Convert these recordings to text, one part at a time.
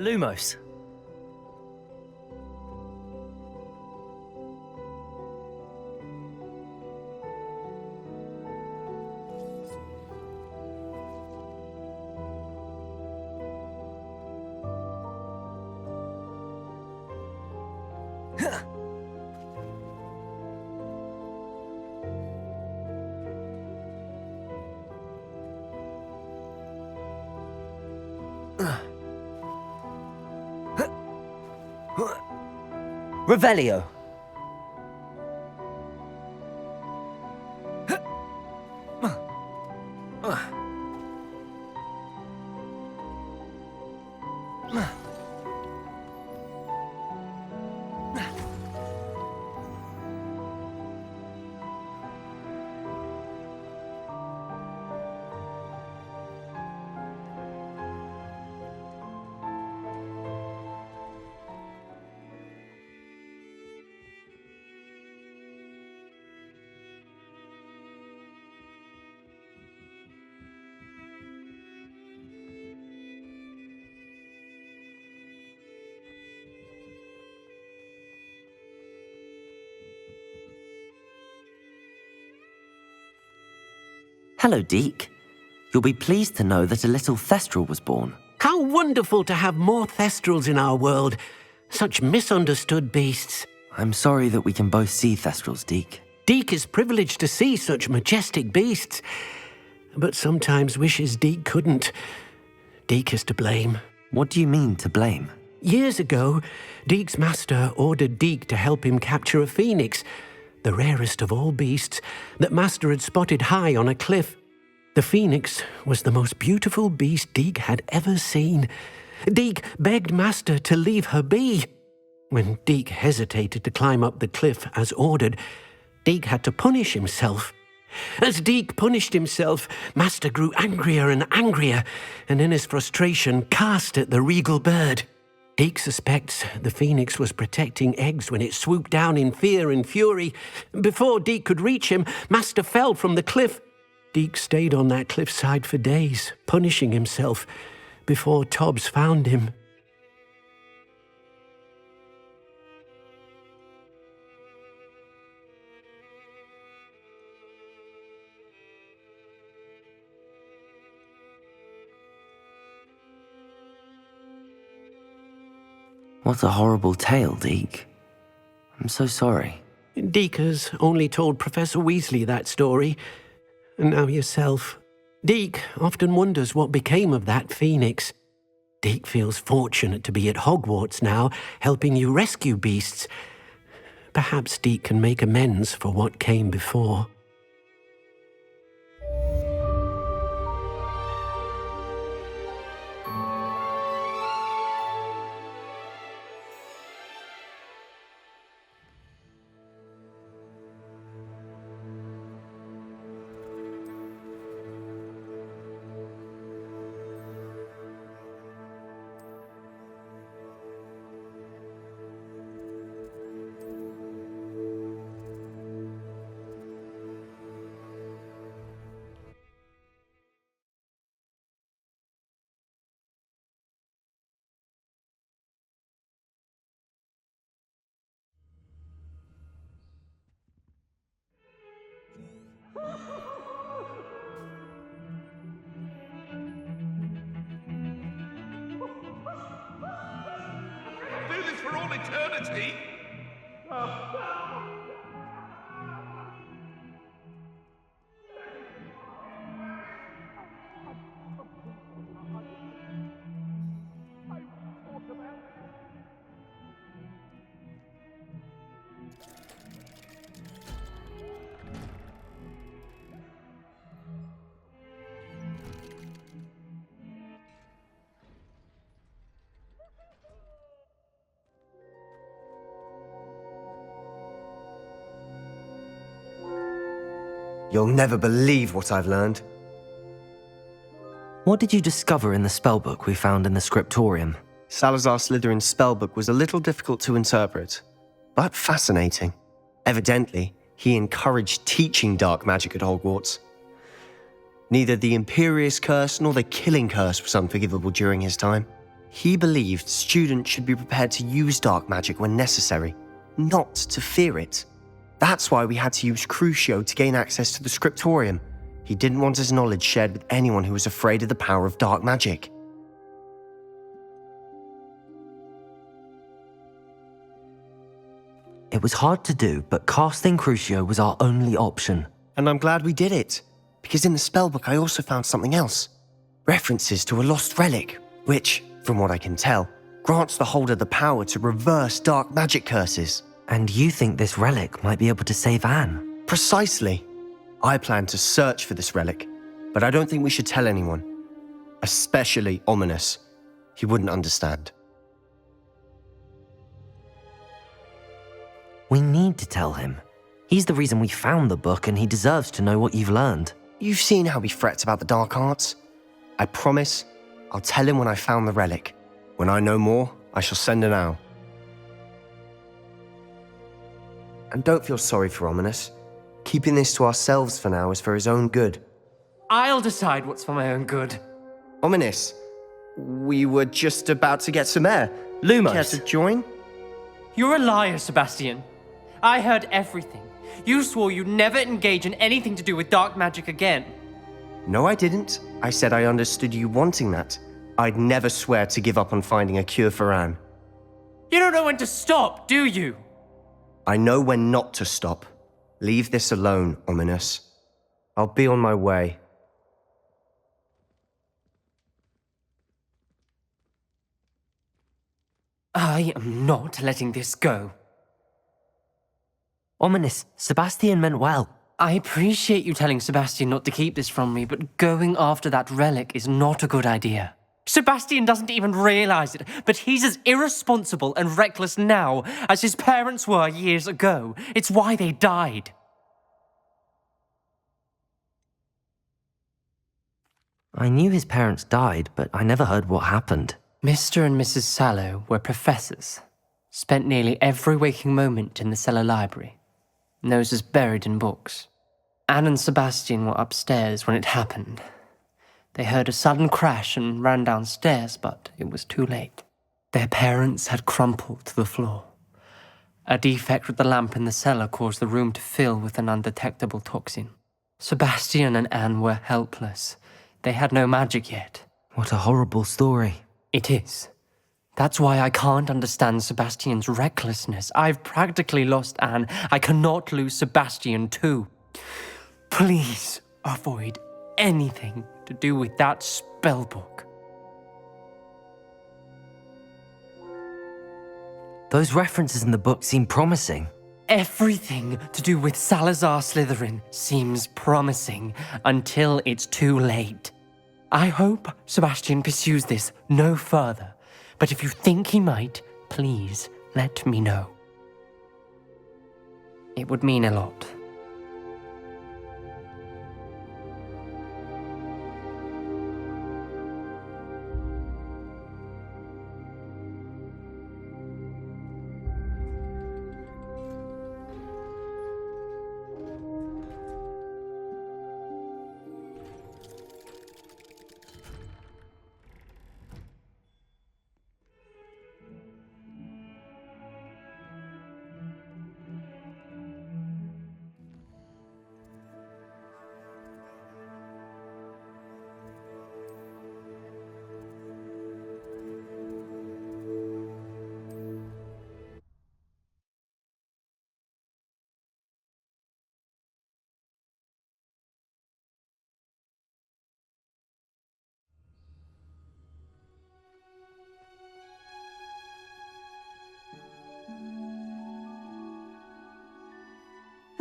Lumos. Revelio. Hello, Deke. You'll be pleased to know that a little Thestral was born. How wonderful to have more Thestrals in our world. Such misunderstood beasts. I'm sorry that we can both see Thestrals, Deke. Deke is privileged to see such majestic beasts, but sometimes wishes Deke couldn't. Deke is to blame. What do you mean, to blame? Years ago, Deke's master ordered Deke to help him capture a phoenix, the rarest of all beasts, that Master had spotted high on a cliff. The phoenix was the most beautiful beast Deke had ever seen. Deke begged Master to leave her be. When Deke hesitated to climb up the cliff as ordered, Deke had to punish himself. As Deke punished himself, Master grew angrier and angrier, and in his frustration cast at the regal bird. Deke suspects the phoenix was protecting eggs when it swooped down in fear and fury. Before Deke could reach him, Master fell from the cliff. Deke stayed on that cliffside for days, punishing himself, before Tobbs found him. What a horrible tale, Deke. I'm so sorry. Deke has only told Professor Weasley that story, and now yourself. Deke often wonders what became of that phoenix. Deke feels fortunate to be at Hogwarts now, helping you rescue beasts. Perhaps Deke can make amends for what came before. for all eternity? You'll never believe what I've learned. What did you discover in the spellbook we found in the scriptorium? Salazar Slytherin's spellbook was a little difficult to interpret, but fascinating. Evidently, he encouraged teaching dark magic at Hogwarts. Neither the Imperious Curse nor the Killing Curse was unforgivable during his time. He believed students should be prepared to use dark magic when necessary, not to fear it. That's why we had to use Crucio to gain access to the scriptorium. He didn't want his knowledge shared with anyone who was afraid of the power of dark magic. It was hard to do, but casting Crucio was our only option. And I'm glad we did it, because in the spellbook I also found something else. References to a lost relic, which, from what I can tell, grants the holder the power to reverse dark magic curses. And you think this relic might be able to save Anne? Precisely. I plan to search for this relic, but I don't think we should tell anyone. Especially Ominous. He wouldn't understand. We need to tell him. He's the reason we found the book, and he deserves to know what you've learned. You've seen how he frets about the dark arts. I promise I'll tell him when I found the relic. When I know more, I shall send an owl. And don't feel sorry for Ominous. Keeping this to ourselves for now is for his own good. I'll decide what's for my own good. Ominous, we were just about to get some air. Lumos. Care to join? You're a liar, Sebastian. I heard everything. You swore you'd never engage in anything to do with dark magic again. No, I didn't. I said I understood you wanting that. I'd never swear to give up on finding a cure for Anne. You don't know when to stop, do you? I know when not to stop. Leave this alone, Ominous. I'll be on my way. I am not letting this go. Ominous, Sebastian meant well. I appreciate you telling Sebastian not to keep this from me, but going after that relic is not a good idea. Sebastian doesn't even realize it, but he's as irresponsible and reckless now as his parents were years ago. It's why they died. I knew his parents died, but I never heard what happened. Mr. and Mrs. Sallow were professors, spent nearly every waking moment in the cellar library, noses buried in books. Anne and Sebastian were upstairs when it happened. They heard a sudden crash and ran downstairs, but it was too late. Their parents had crumpled to the floor. A defect with the lamp in the cellar caused the room to fill with an undetectable toxin. Sebastian and Anne were helpless. They had no magic yet. What a horrible story. It is. That's why I can't understand Sebastian's recklessness. I've practically lost Anne. I cannot lose Sebastian too. Please avoid anything to do with that spellbook. Those references in the book seem promising. Everything to do with Salazar Slytherin seems promising until it's too late. I hope Sebastian pursues this no further, but if you think he might, please let me know. It would mean a lot.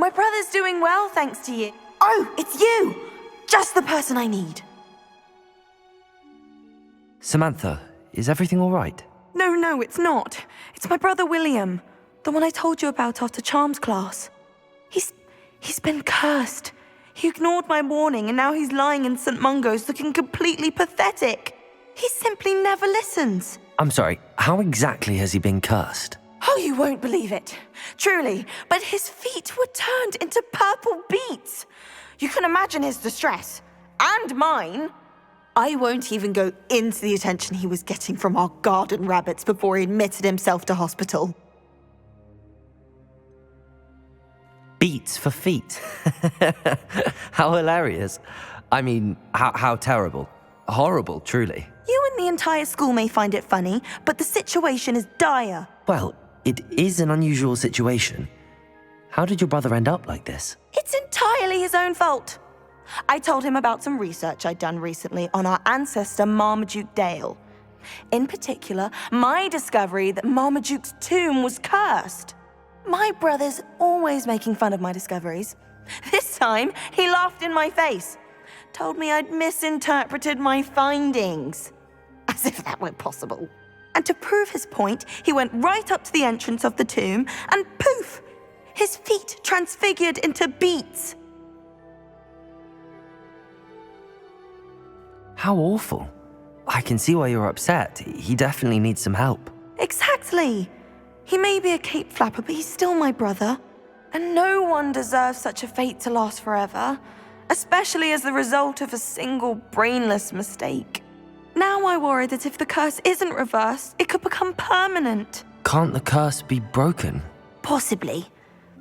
My brother's doing well, thanks to you. Oh, it's you! Just the person I need. Samantha, is everything all right? No, it's not. It's my brother William, the one I told you about after Charms class. He's been cursed. He ignored my warning and now he's lying in St. Mungo's looking completely pathetic. He simply never listens. I'm sorry, how exactly has he been cursed? Oh, you won't believe it. Truly, but his feet were turned into purple beets. You can imagine his distress. And mine. I won't even go into the attention he was getting from our garden rabbits before he admitted himself to hospital. Beats for feet. How hilarious. I mean, how terrible. Horrible, truly. You and the entire school may find it funny, but the situation is dire. Well, it is an unusual situation. How did your brother end up like this? It's entirely his own fault. I told him about some research I'd done recently on our ancestor Marmaduke Dale. In particular, my discovery that Marmaduke's tomb was cursed. My brother's always making fun of my discoveries. This time, he laughed in my face. Told me I'd misinterpreted my findings. As if that were possible. And to prove his point, he went right up to the entrance of the tomb and poof! His feet transfigured into beets. How awful. I can see why you're upset. He definitely needs some help. Exactly. He may be a cape flapper, but he's still my brother. And no one deserves such a fate to last forever, especially as the result of a single brainless mistake. Now I worry that if the curse isn't reversed, it could become permanent. Can't the curse be broken? Possibly.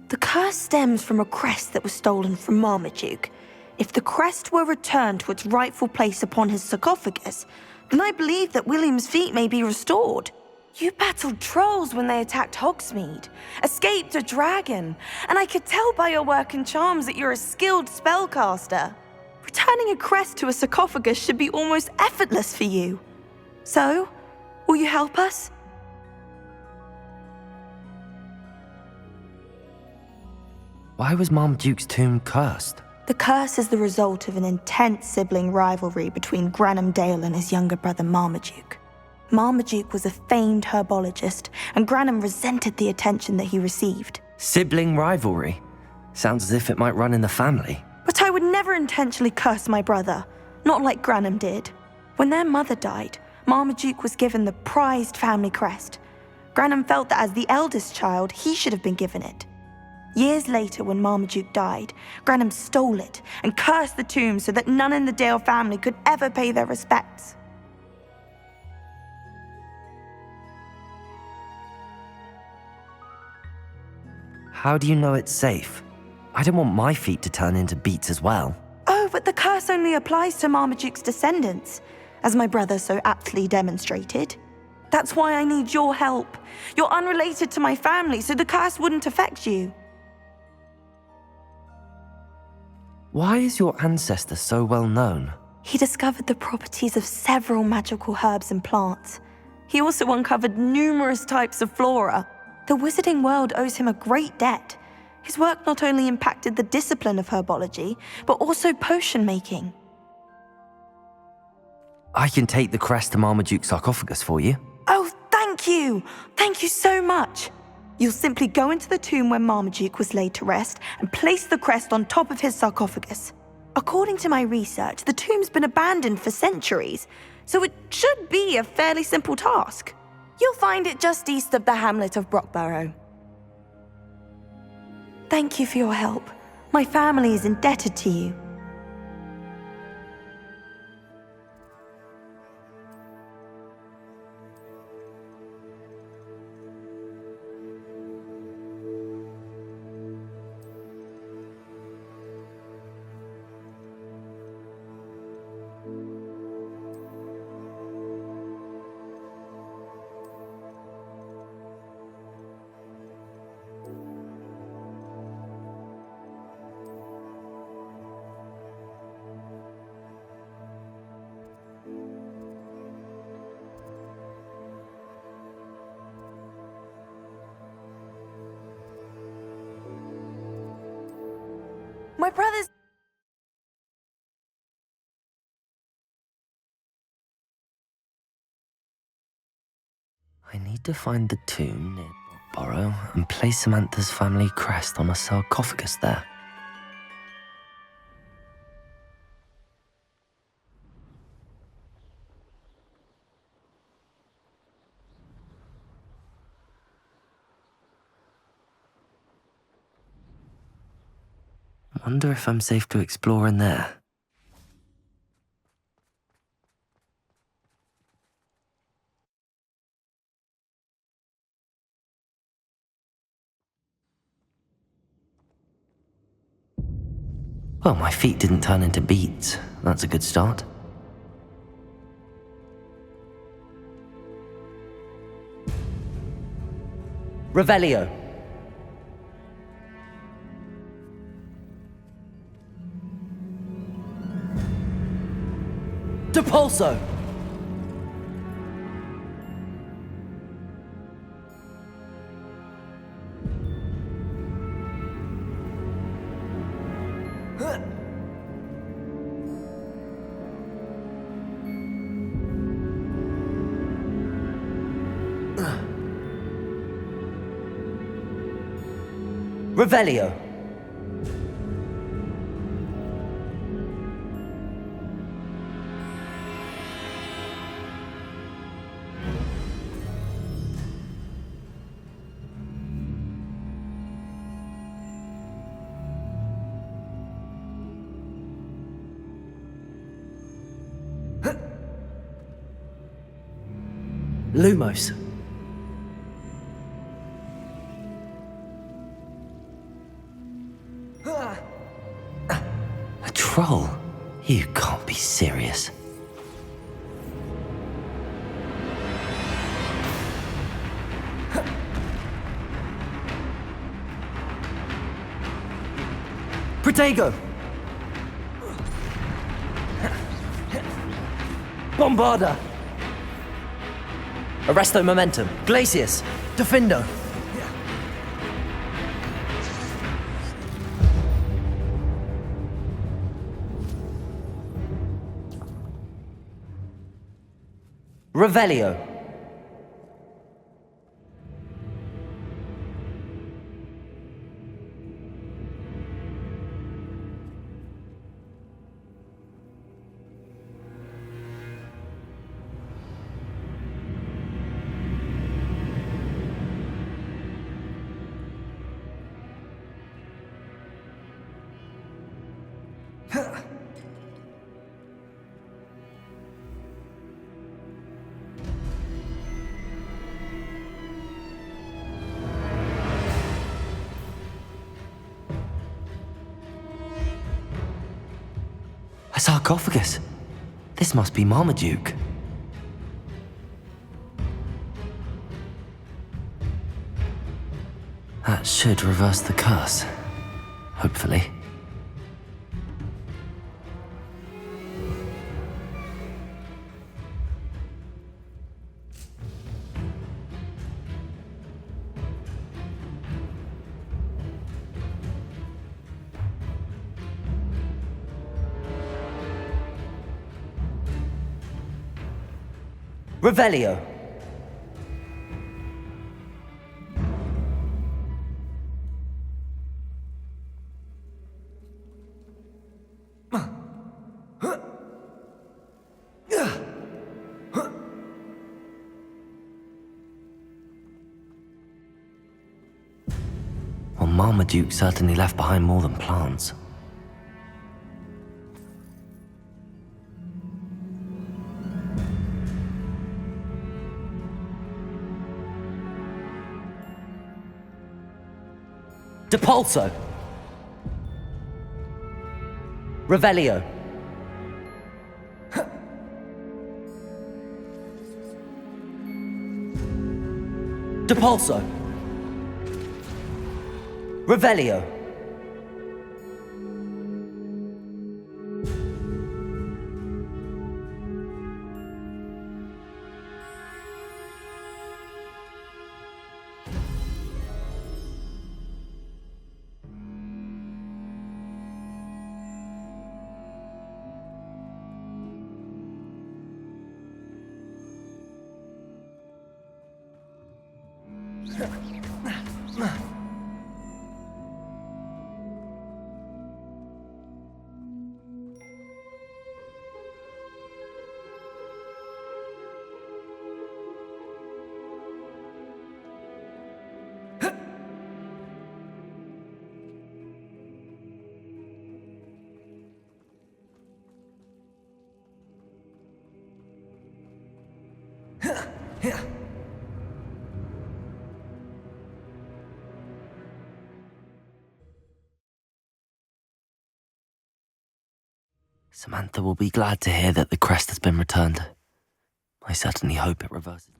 The curse stems from a crest that was stolen from Marmaduke. If the crest were returned to its rightful place upon his sarcophagus, then I believe that William's feet may be restored. You battled trolls when they attacked Hogsmeade, escaped a dragon, and I could tell by your work and charms that you're a skilled spellcaster. Returning a crest to a sarcophagus should be almost effortless for you. So, will you help us? Why was Marmaduke's tomb cursed? The curse is the result of an intense sibling rivalry between Granham Dale and his younger brother Marmaduke. Marmaduke was a famed herbologist, and Granham resented the attention that he received. Sibling rivalry? Sounds as if it might run in the family. But I would never intentionally curse my brother, not like Granham did. When their mother died, Marmaduke was given the prized family crest. Granham felt that as the eldest child, he should have been given it. Years later, when Marmaduke died, Granham stole it and cursed the tomb so that none in the Dale family could ever pay their respects. How do you know it's safe? I don't want my feet to turn into beets as well. Oh, but the curse only applies to Marmaduke's descendants, as my brother so aptly demonstrated. That's why I need your help. You're unrelated to my family, so the curse wouldn't affect you. Why is your ancestor so well known? He discovered the properties of several magical herbs and plants. He also uncovered numerous types of flora. The wizarding world owes him a great debt. His work not only impacted the discipline of herbology, but also potion making. I can take the crest to Marmaduke's sarcophagus for you. Oh, thank you! Thank you so much! You'll simply go into the tomb where Marmaduke was laid to rest and place the crest on top of his sarcophagus. According to my research, the tomb's been abandoned for centuries, so it should be a fairly simple task. You'll find it just east of the hamlet of Brockborough. Thank you for your help. My family is indebted to you. My brother's... I need to find the tomb near Borrow and place Samantha's family crest on a sarcophagus there. Wonder if I'm safe to explore in there. Well, my feet didn't turn into beets. That's a good start. Revelio. Depulso. Revelio. Lumos. A troll? You can't be serious. Protego! Bombarda! Arresto Momentum. Glacius. Defindo. Revelio. A sarcophagus. This must be Marmaduke. That should reverse the curse. Hopefully. Revelio. Well, Marmaduke certainly left behind more than plants. Depulso. Revelio. Depulso. Revelio. Samantha will be glad to hear that the crest has been returned. I certainly hope it reverses.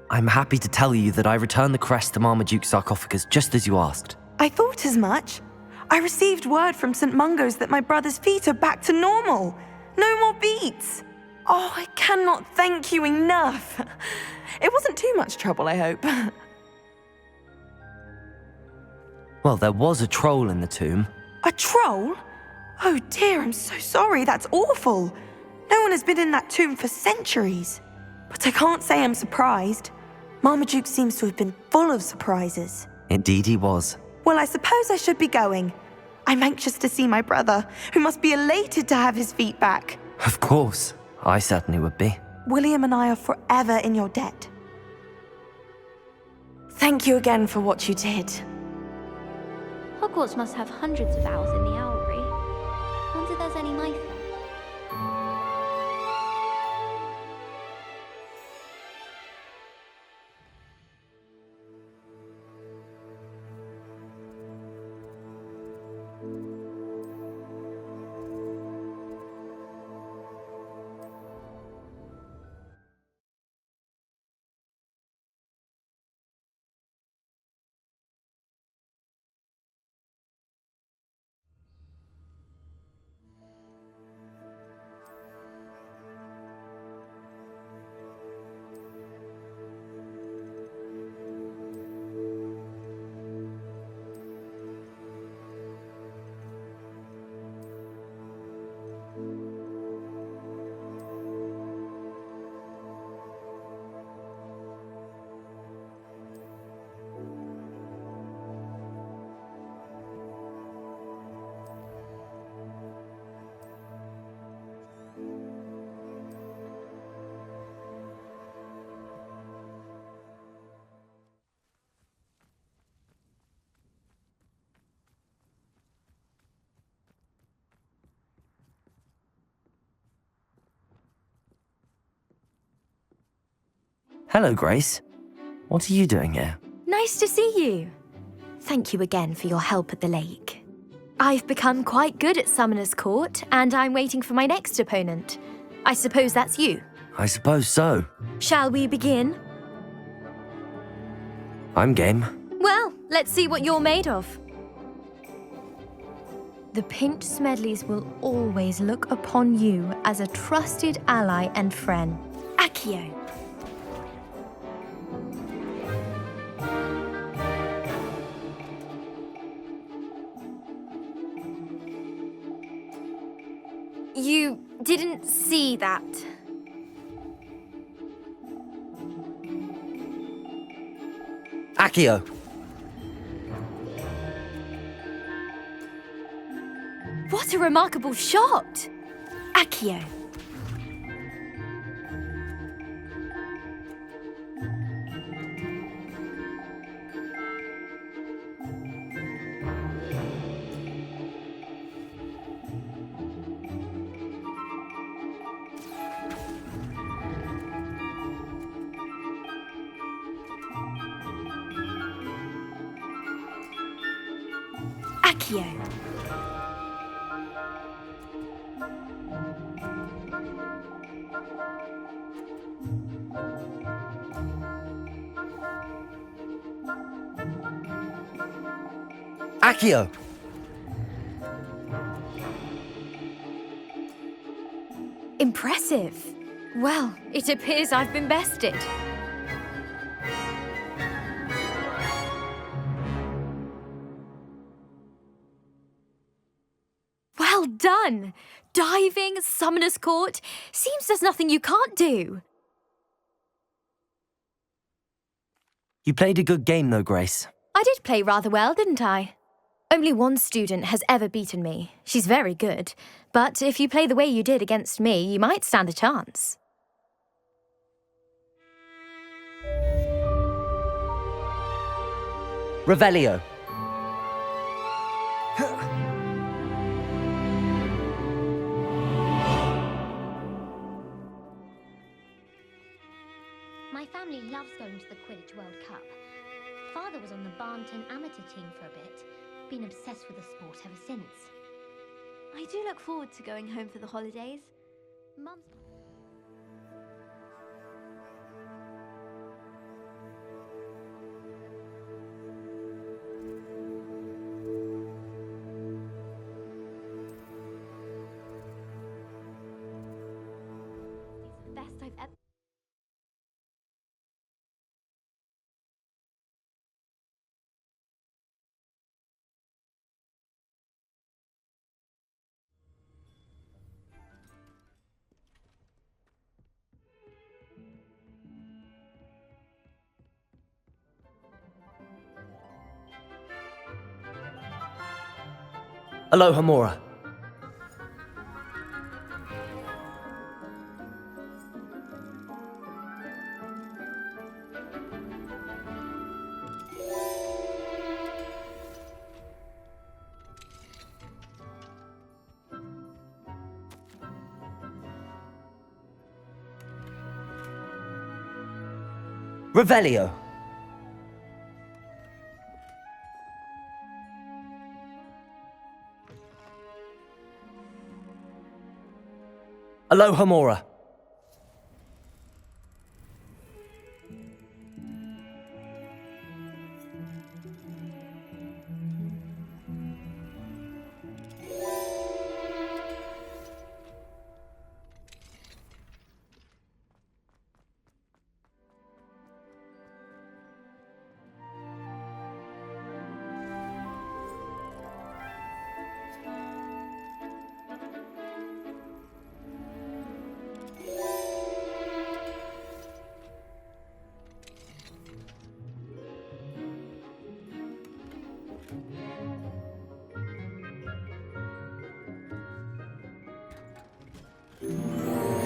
I'm happy to tell you that I returned the crest to Marmaduke's sarcophagus just as you asked. I thought as much. I received word from St. Mungo's that my brother's feet are back to normal. No more beats. Oh, I cannot thank you enough. It wasn't too much trouble, I hope. Well, there was a troll in the tomb. A troll? Oh dear, I'm so sorry. That's awful. No one has been in that tomb for centuries. But I can't say I'm surprised. Marmaduke seems to have been full of surprises. Indeed he was. Well, I suppose I should be going. I'm anxious to see my brother, who must be elated to have his feet back. Of course. I certainly would be. William and I are forever in your debt. Thank you again for what you did. Hogwarts must have hundreds of owls in the owlry. Wonder if there's any mice. Hello, Grace. What are you doing here? Nice to see you. Thank you again for your help at the lake. I've become quite good at Summoner's Court, and I'm waiting for my next opponent. I suppose that's you. I suppose so. Shall we begin? I'm game. Well, let's see what you're made of. The Pint Smedleys will always look upon you as a trusted ally and friend. Accio. You didn't see that. Accio. What a remarkable shot! Accio. Accio. Accio! Impressive. Well, it appears I've been bested. Well done! Diving, Summoner's Court. Seems there's nothing you can't do. You played a good game though, Grace. I did play rather well, didn't I? Only one student has ever beaten me. She's very good. But if you play the way you did against me, you might stand a chance. Revelio. My family loves going to the Quidditch World Cup. Father was on the Barnton amateur team for a bit. Been obsessed with the sport ever since. I do look forward to going home for the holidays. Mum's... It's the best I've ever... Aloha Mora. Revelio. Aloha Mora.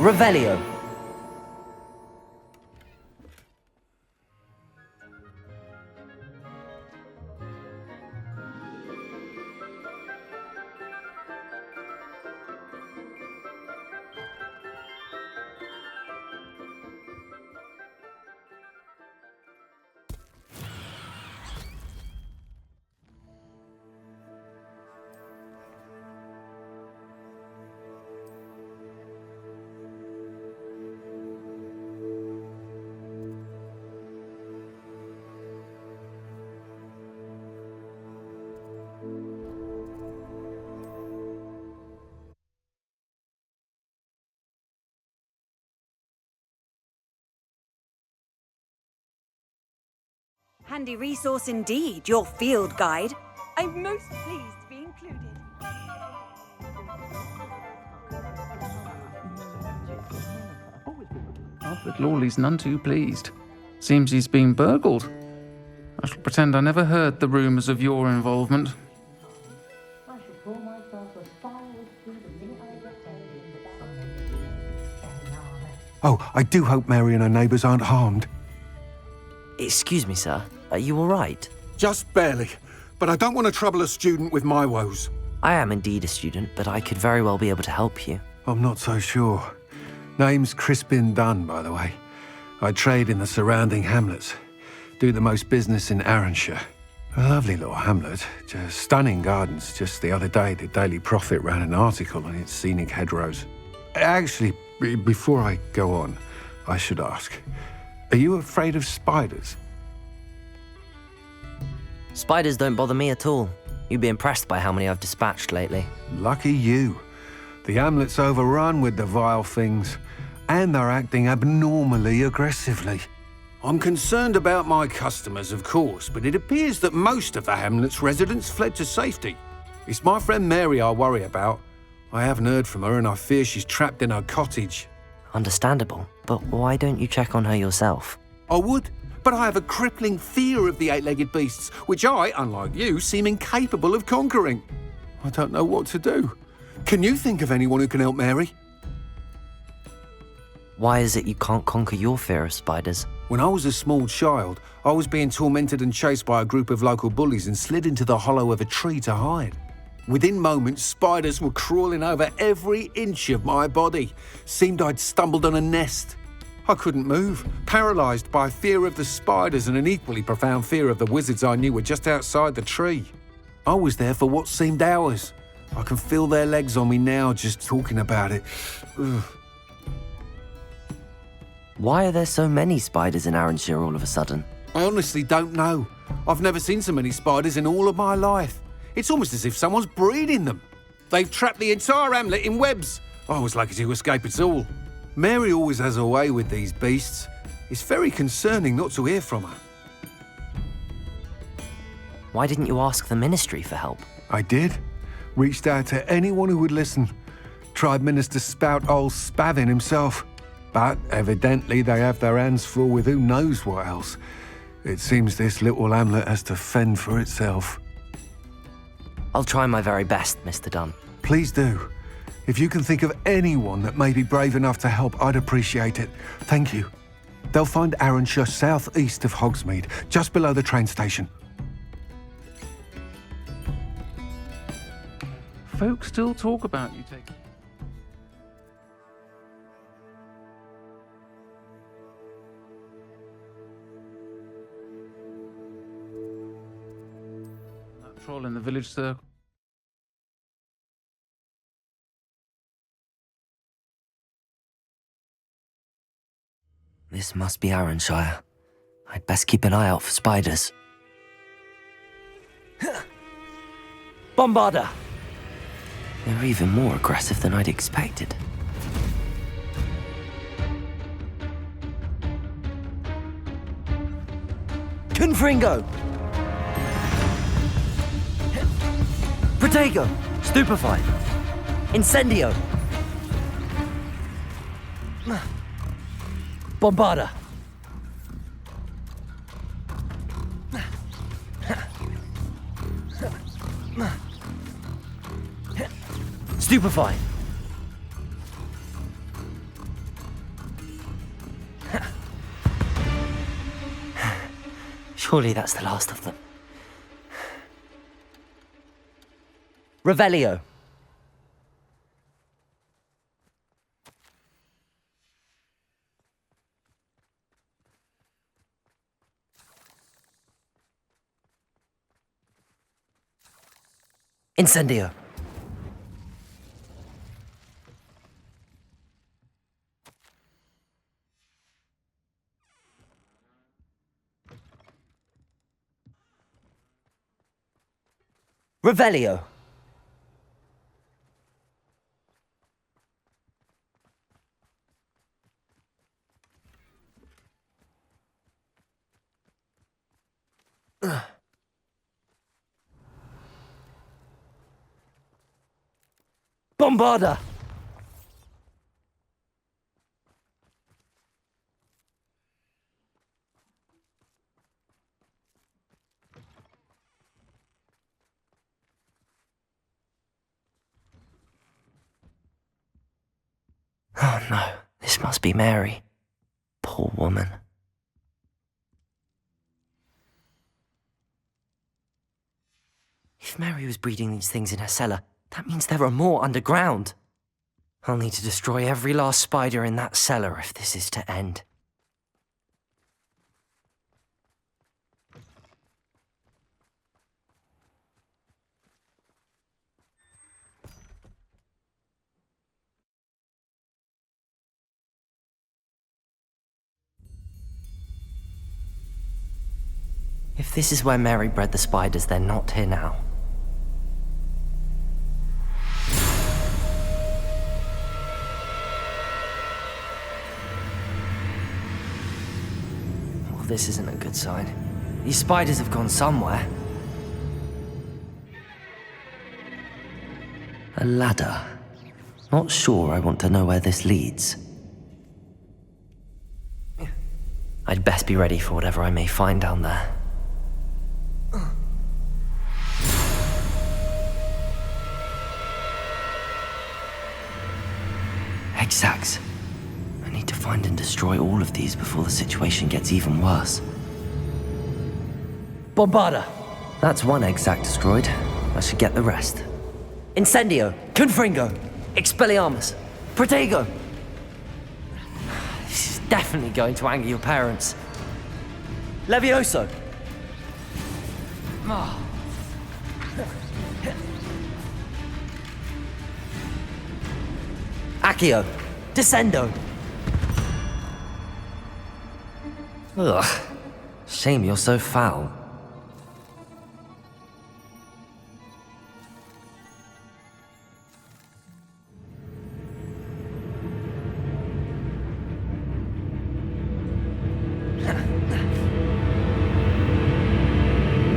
Revelio. Handy resource indeed, your field guide. I'm most pleased to be included. Alfred Lawley's none too pleased. Seems he's been burgled. I shall pretend I never heard the rumours of your involvement. Oh, I do hope Mary and her neighbours aren't harmed. Excuse me, sir. Are you all right? Just barely. But I don't want to trouble a student with my woes. I am indeed a student, but I could very well be able to help you. I'm not so sure. Name's Crispin Dunn, by the way. I trade in the surrounding hamlets. Do the most business in Arranshire. A lovely little hamlet. Just stunning gardens. Just the other day, the Daily Prophet ran an article on its scenic hedgerows. Actually, before I go on, I should ask, are you afraid of spiders? Spiders don't bother me at all. You'd be impressed by how many I've dispatched lately. Lucky you. The hamlet's overrun with the vile things, and they're acting abnormally aggressively. I'm concerned about my customers, of course, but it appears that most of the hamlet's residents fled to safety. It's my friend Mary I worry about. I haven't heard from her and I fear she's trapped in her cottage. Understandable, but why don't you check on her yourself? I would, but I have a crippling fear of the eight-legged beasts, which I, unlike you, seem incapable of conquering. I don't know what to do. Can you think of anyone who can help Mary? Why is it you can't conquer your fear of spiders? When I was a small child, I was being tormented and chased by a group of local bullies and slid into the hollow of a tree to hide. Within moments, spiders were crawling over every inch of my body. Seemed I'd stumbled on a nest. I couldn't move, paralysed by fear of the spiders and an equally profound fear of the wizards I knew were just outside the tree. I was there for what seemed hours. I can feel their legs on me now just talking about it. Ugh. Why are there so many spiders in Arranshire all of a sudden? I honestly don't know. I've never seen so many spiders in all of my life. It's almost as if someone's breeding them. They've trapped the entire hamlet in webs. I was lucky to escape it all. Mary always has a way with these beasts. It's very concerning not to hear from her. Why didn't you ask the ministry for help? I did. Reached out to anyone who would listen. Tried Minister Spout old Spavin himself. But evidently they have their hands full with who knows what else. It seems this little hamlet has to fend for itself. I'll try my very best, Mr. Dunn. Please do. If you can think of anyone that may be brave enough to help, I'd appreciate it. Thank you. They'll find Arranshire southeast of Hogsmeade, just below the train station. Folks still talk about you taking... that troll in the village circle. This must be Arranshire. I'd best keep an eye out for spiders. Bombarder! They're even more aggressive than I'd expected. Confringo! Protego! Stupefy! Incendio! Bombarder! Stupefy! Surely that's the last of them. Revelio! Incendio! Revelio! Bombarder! Oh no, this must be Mary. Poor woman. If Mary was breeding these things in her cellar, that means there are more underground. I'll need to destroy every last spider in that cellar if this is to end. If this is where Mary bred the spiders, they're not here now. this isn't a good sign. These spiders have gone somewhere. A ladder. Not sure I want to know where this leads. I'd best be ready for whatever I may find down there. Egg sacs. I need to find and destroy all of these before the situation gets even worse. Bombarda! That's one egg sac destroyed. I should get the rest. Incendio! Confringo! Expelliarmus! Protego! This is definitely going to anger your parents. Levioso! Accio! Descendo! Ugh. Shame you're so foul.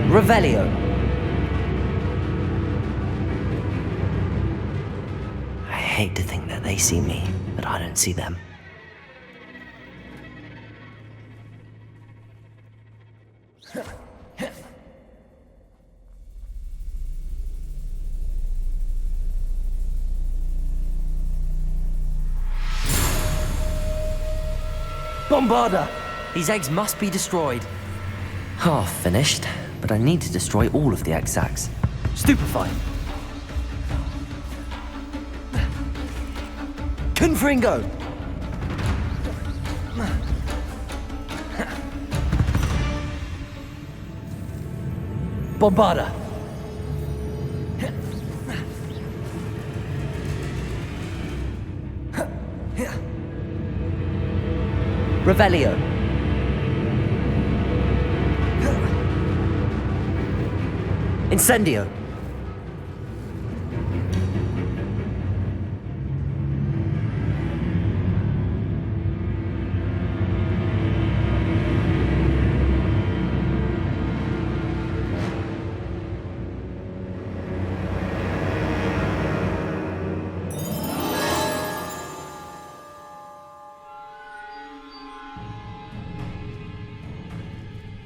Revelio. I hate to think that they see me, but I don't see them. Bombarda! These eggs must be destroyed. Half finished, but I need to destroy all of the egg sacs. Stupefy! Confringo! Bombarda! Revelio! Incendio!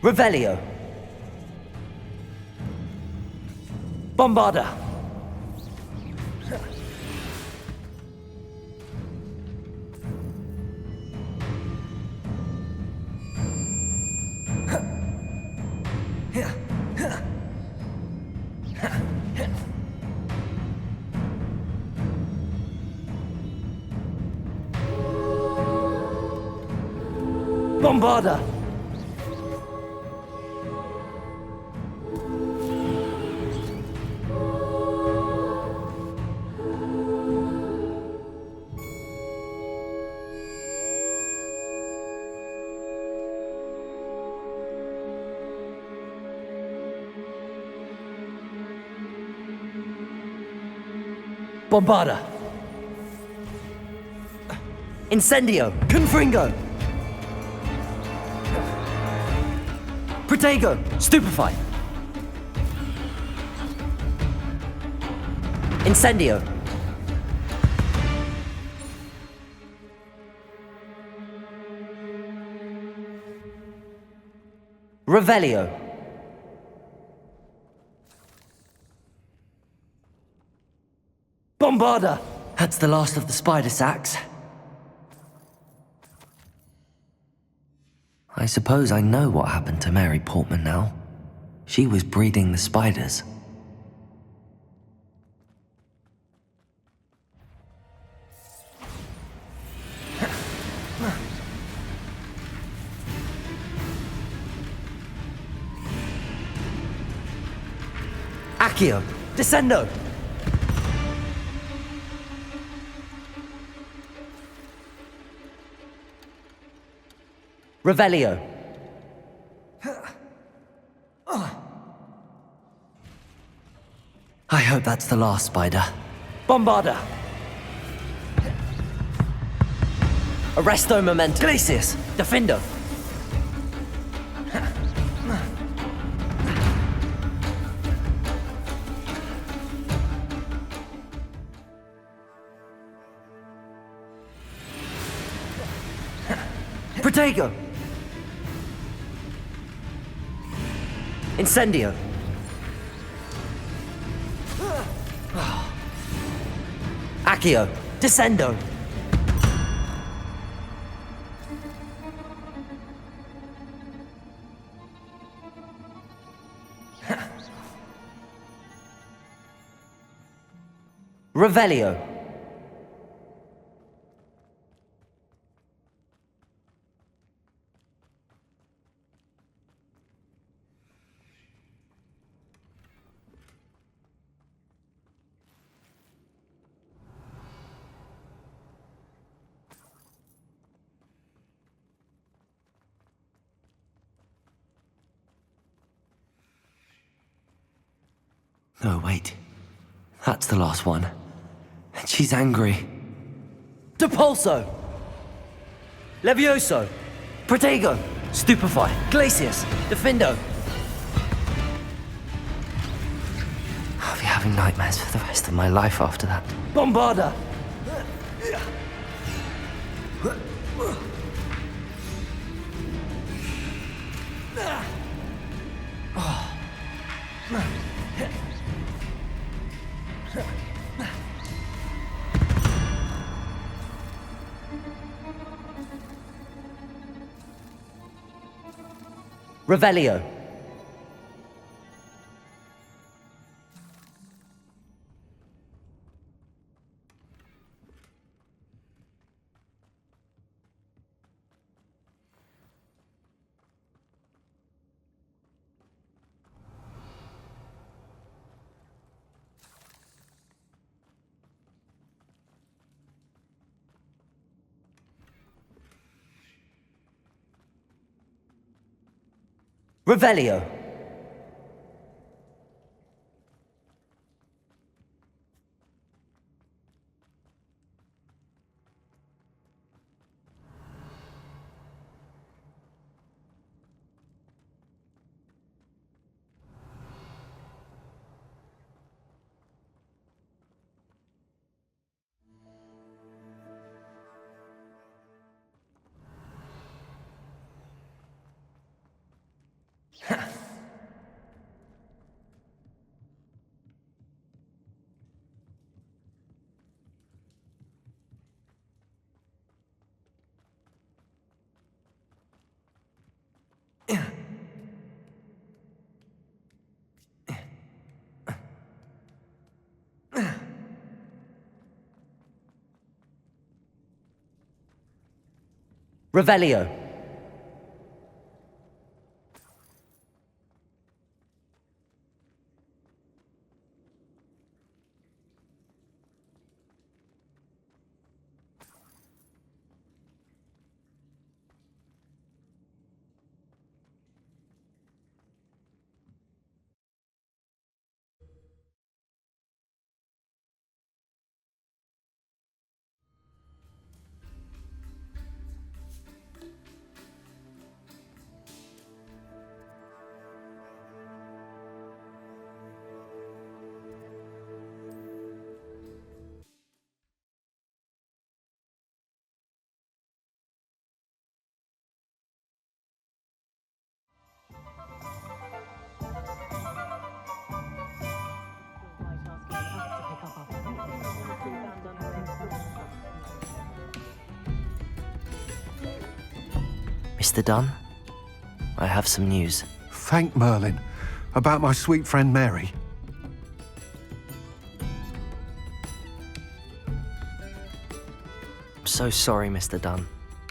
Revelio! Bombarda! Bombarda! Bombarda! Incendio! Confringo! Protego! Stupefy! Incendio! Revelio! Bombarda! That's the last of the spider sacs. I suppose I know what happened to Mary Portman now. She was breeding the spiders. Accio! Descendo! Revelio! I hope that's the last spider. Bombarda! Arresto Momento! Glacius! Defendo! Protego! Incendio! Accio! Descendo! Revelio! No, wait. That's the last one. And she's angry. Depulso! Levioso! Protego! Stupefy! Glacius! Defindo! I'll be having nightmares for the rest of my life after that. Bombarda! Revelio. Revelio. Revelio. Mr. Dunn, I have some news. Thank Merlin. About my sweet friend Mary. I'm so sorry, Mr. Dunn.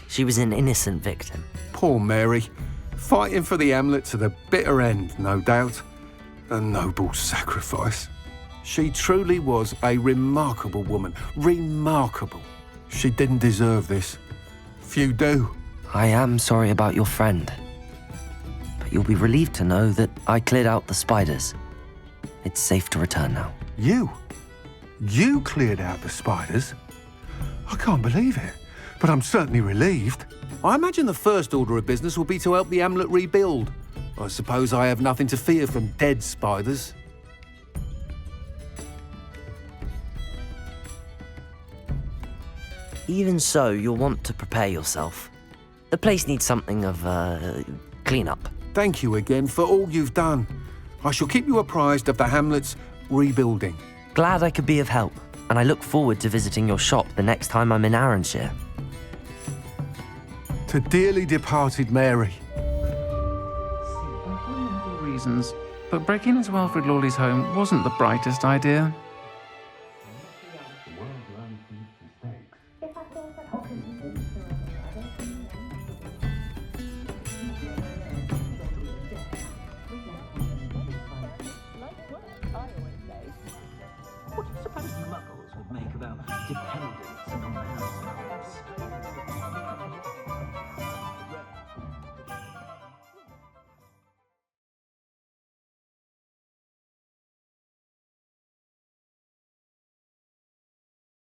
She was an innocent victim. Poor Mary. Fighting for the Hamlet to the bitter end, no doubt. A noble sacrifice. She truly was a remarkable woman. Remarkable. She didn't deserve this. Few do. I am sorry about your friend. But you'll be relieved to know that I cleared out the spiders. It's safe to return now. You? You cleared out the spiders? I can't believe it, but I'm certainly relieved. I imagine the first order of business will be to help the Hamlet rebuild. I suppose I have nothing to fear from dead spiders. Even so, you'll want to prepare yourself. The place needs something of, clean-up. Thank you again for all you've done. I shall keep you apprised of the hamlet's rebuilding. Glad I could be of help, and I look forward to visiting your shop the next time I'm in Arranshire. To dearly departed Mary. Reasons, but breaking into Wilfred Lawley's home wasn't the brightest idea.